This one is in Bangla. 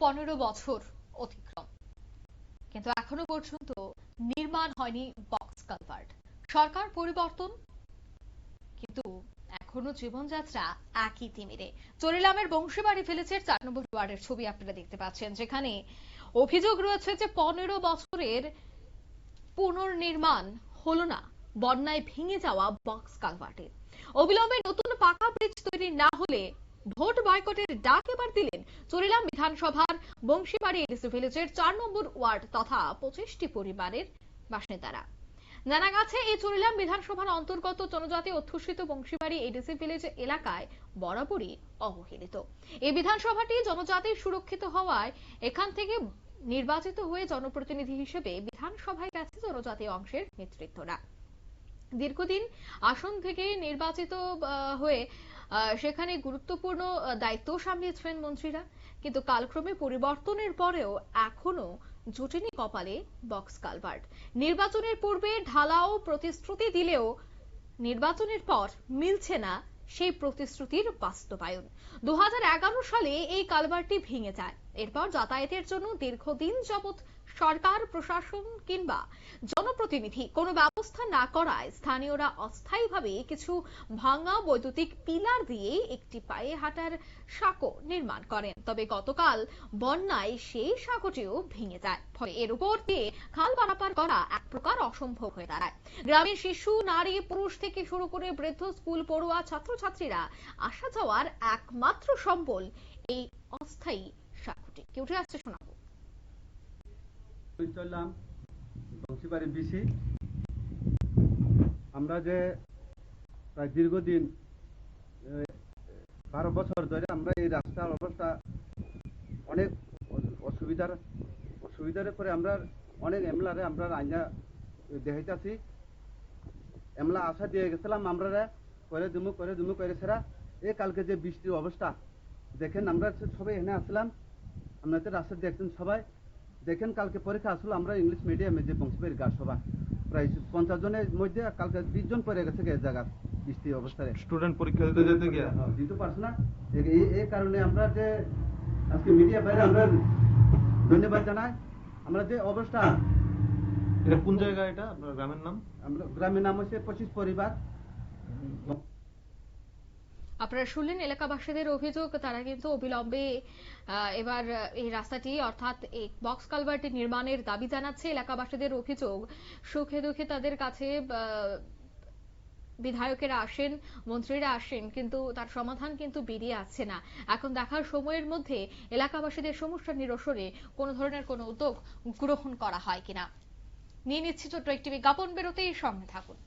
15 বছর অতিক্রম, কিন্তু এখনো পর্যন্ত নির্মাণ হয়নি বক্স কালভার্ট। সরকার পরিবর্তন, কিন্তু এখনো জীবনযাত্রা একই তিমিরে। চরিলামের বংশীবাড়ি ভিলেজের 4 নম্বর ওয়ার্ডের ছবি আপনারা দেখতে পাচ্ছেন, যেখানে অভিযোগ রয়েছে যে 15 বছরের পুনর্নির্মাণ হলো না বন্যায় ভেঙে যাওয়া বক্স কালভার্টে। অবিলম্বে নতুন পাকা ব্রিজ তৈরি না হলে ভোট বয়কটের ডাক এবার দিলেন চরিলাম বিধানসভার বংশীবাড়ি এডিসি ভিলেজের 4 নম্বর ওয়ার্ড তথা 25টি পরিবারের বাসিন্দারা। জানা গেছে, এই চরিলাম বিধানসভার অন্তর্গত জনজাতি অধ্যুষিত বংশীবাড়ি এডিসি ভিলেজ এলাকায় বরাবরই অবহেলিত। এই বিধানসভাটি জনজাতি সুরক্ষিত হওয়ায় এখান থেকে নির্বাচিত হয়ে জনপ্রতিনিধি হিসেবে বিধানসভায় গেছে জনজাতি অংশের নেতৃত্বরা। দীর্ঘদিন আসন থেকে নির্বাচিত হয়ে সেখানে গুরুত্বপূর্ণ দায়িত্ব সামলিয়েছেন মন্ত্রীরা, কিন্তু কালক্রমে পরিবর্তনের পরেও এখনো জুটেনি কপালে বক্স কালভার্ট। নির্বাচনের পূর্বে ঢালাও প্রতিশ্রুতি দিলেও নির্বাচনের পর মিলছে না সেই প্রতিশ্রুতির বাস্তবায়ন। 2011 সালে এই কালভার্টটি ভেঙে যায়। এরপর যাতায়াতের জন্য দীর্ঘদিন যাবৎ সরকার প্রশাসন কিংবা জনপ্রতিনিধি কোনো ব্যবস্থা না করায় স্থানীয়রা অস্থায়ীভাবে কিছু ভাঙা বৈদ্যুতিক পিলার দিয়ে একটি পায়ে হাঁটার সাঁকো নির্মাণ করেন। তবে গতকাল বন্যায় সেই সাঁকোটিও ভেঙে যায়, ফলে এর উপর দিয়ে খাল পারাপার করা এক প্রকার অসম্ভব হয়ে দাঁড়ায়। গ্রামের শিশু, নারী, পুরুষ থেকে শুরু করে বৃদ্ধ, স্কুল পড়ুয়া, ছাত্রছাত্রীরা আসা যাওয়ার একমাত্র সম্বল এই অস্থায়ী সাঁকোটি। কি উঠে আসছে শোনাবো। চললাম বংশীবাড়ি বিসি। আমরা যে প্রায় দীর্ঘদিন 12 বছর ধরে আমরা এই রাস্তার অবস্থা অনেক অসুবিধার পরে আমরা অনেক এমলারে আমরা আইনা দেখাইতেছি। এমলা আশা দিয়ে গেছিলাম আমরা করে দুমু করে সেরা এই কালকে যে বৃষ্টির অবস্থা দেখেন, আমরা সবাই এখানে আসলাম, আপনাদের রাস্তা দেখছেন সবাই দেখেন। কালকে পরীক্ষা আসলো আমরা ইংলিশ মিডিয়ামে যে বংশীবাড়ির গাছ সভা প্রায় 50 জনের মধ্যে কালকে 20 জন পড়ে গেছে এই জায়গা বৃষ্টি অবস্থায়। স্টুডেন্ট পরীক্ষা দিতে যেতে গিয়ে দিতে পারছে না। এই কারণে আমরা যে আজকে মিডিয়া বাইরে আমরা ধন্যবাদ জানাই। আমরা যে অবস্থা, এটা কোন জায়গা, এটা আপনার গ্রামের নাম? আমরা গ্রামের নাম হচ্ছে 25 পরিবার। আপনারা শুনলেন এলাকাবাসীদের অভিযোগ, তারা কিন্তু অবিলম্বে এবার এই রাস্তাটি অর্থাৎ এই বক্স কালভার্টটি নির্মাণের দাবি জানাচ্ছে। এলাকাবাসীদের অভিযোগ, সুখে দুঃখে তাদের কাছে বিধায়কেরা আসেন, মন্ত্রীরা আসেন, কিন্তু তার সমাধান কিন্তু বেরিয়ে আসছে না। এখন দেখার সময়ের মধ্যে এলাকাবাসীদের সমস্যা নিরসনে কোনো ধরনের কোনো উদ্যোগ গ্রহণ করা হয় কিনা। নিয়ে নিচ্ছি ছোট্ট একটি বিজ্ঞাপন, বেরোতেই সঙ্গে থাকুন।